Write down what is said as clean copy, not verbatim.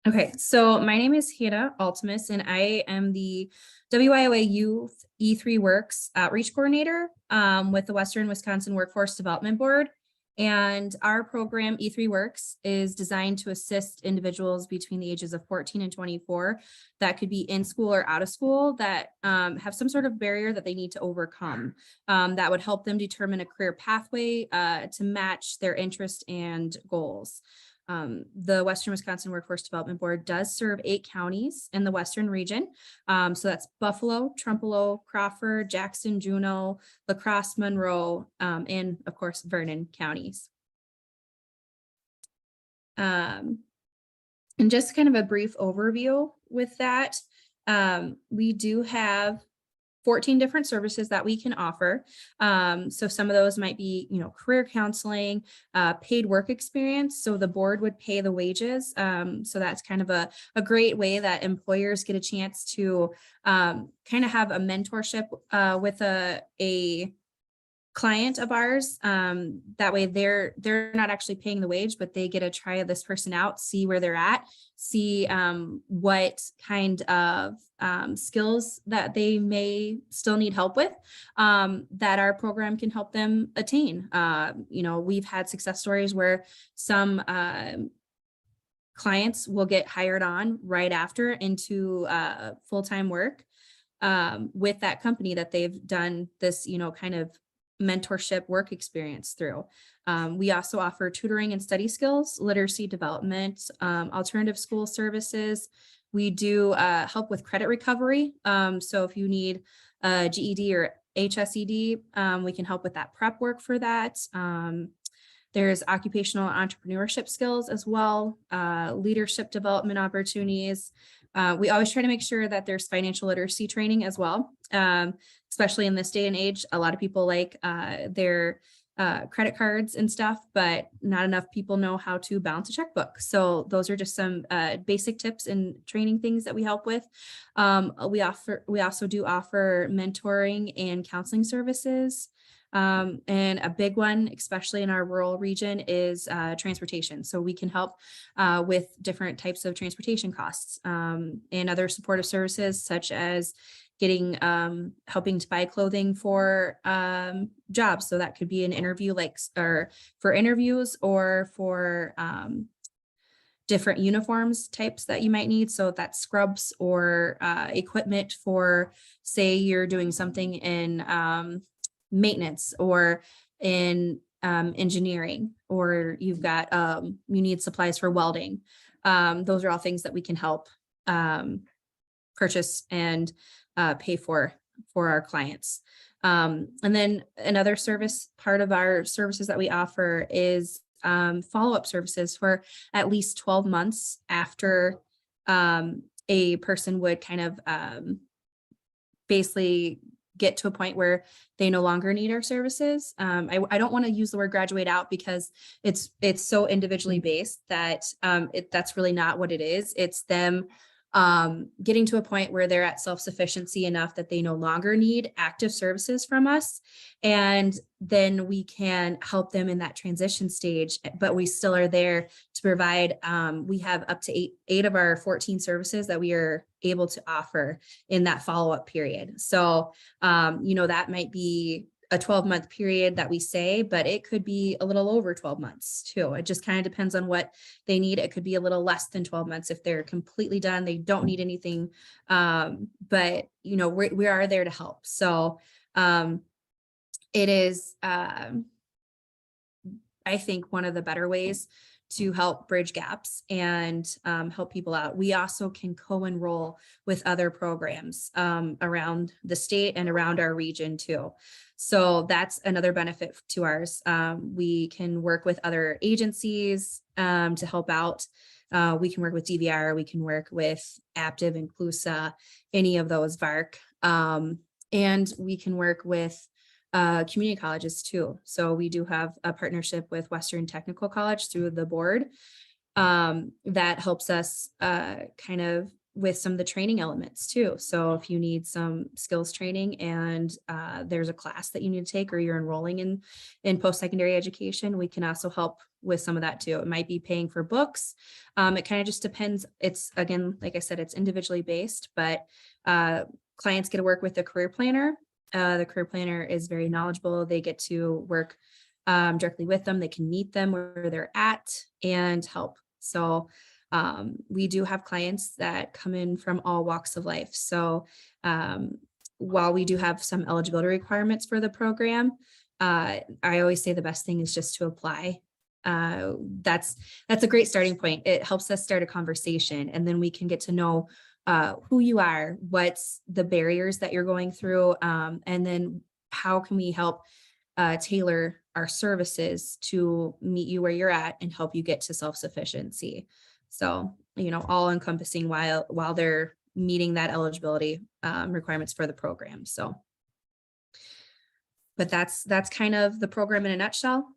Okay, so my name is Hannah Altimus, and I am the WIOA Youth E3 Works Outreach Coordinator with the Western Wisconsin Workforce Development Board. And our program, E3 Works, is designed to assist individuals between the ages of 14 and 24 that could be in school or out of school that have some sort of barrier that they need to overcome. That would help them determine a career pathway to match their interest and goals. The Western Wisconsin Workforce Development Board does serve 8 counties in the Western region. So that's Buffalo, Trempealeau, Crawford, Jackson, Juneau, Crosse, Monroe, and of course, Vernon counties. And just kind of a brief overview with that, we do have 14 different services that we can offer. So some of those might be, career counseling, paid work experience. So the board would pay the wages. So that's kind of a great way that employers get a chance to kind of have a mentorship with a client of ours. That way they're not actually paying the wage, but they get to try this person out, see where they're at, see what kind of skills that they may still need help with, that our program can help them attain. We've had success stories where some clients will get hired on right after into full-time work with that company that they've done this, kind of mentorship work experience through. We also offer tutoring and study skills, literacy development, alternative school services. We do help with credit recovery. So if you need a GED or HSED, we can help with that prep work for that. There's occupational entrepreneurship skills as well, leadership development opportunities. We always try to make sure that there's financial literacy training as well, especially in this day and age. A lot of people like their credit cards and stuff, but not enough people know how to balance a checkbook. So those are just some basic tips and training things that we help with. We also do offer mentoring and counseling services. And a big one, especially in our rural region, is transportation. So we can help with different types of transportation costs and other supportive services, such as getting helping to buy clothing for jobs. So that could be an interview, or for interviews, or for different uniforms types that you might need. So that's scrubs or equipment for, say you're doing something in maintenance or in engineering, or you've got you need supplies for welding. Those are all things that we can help purchase and pay for our clients. And then another part of our services that we offer is follow-up services for at least 12 months after a person would kind of basically get to a point where they no longer need our services. I don't want to use the word graduate out, because it's so individually based that that's really not what it is. It's them getting to a point where they're at self-sufficiency enough that they no longer need active services from us. And then we can help them in that transition stage, but we still are there to provide. We have up to eight of our 14 services that we are able to offer in that follow-up period. So, that might be a 12-month period that we say, but it could be a little over 12 months too. It just kind of depends on what they need. It could be a little less than 12 months if they're completely done, they don't need anything. But we are there to help. So it is, I think, one of the better ways to help bridge gaps and help people out. We also can co-enroll with other programs around the state and around our region too. So that's another benefit to ours. We can work with other agencies to help out. We can work with DVR, we can work with Aptive, Inclusa, any of those, VARC, and we can work with community colleges too. So we do have a partnership with Western Technical College through the board that helps us kind of with some of the training elements too. So if you need some skills training and there's a class that you need to take, or you're enrolling in post-secondary education, we can also help with some of that too. It might be paying for books. It kind of just depends. It's, again, like I said, it's individually based, but clients get to work with the career planner. The career planner is very knowledgeable. They get to work directly with them. They can meet them where they're at and help. So we do have clients that come in from all walks of life. So while we do have some eligibility requirements for the program, I always say the best thing is just to apply. That's a great starting point. It helps us start a conversation, and then we can get to know who you are, what's the barriers that you're going through, and then how can we help tailor our services to meet you where you're at and help you get to self-sufficiency. So, all encompassing while they're meeting that eligibility requirements for the program. So, but that's kind of the program in a nutshell.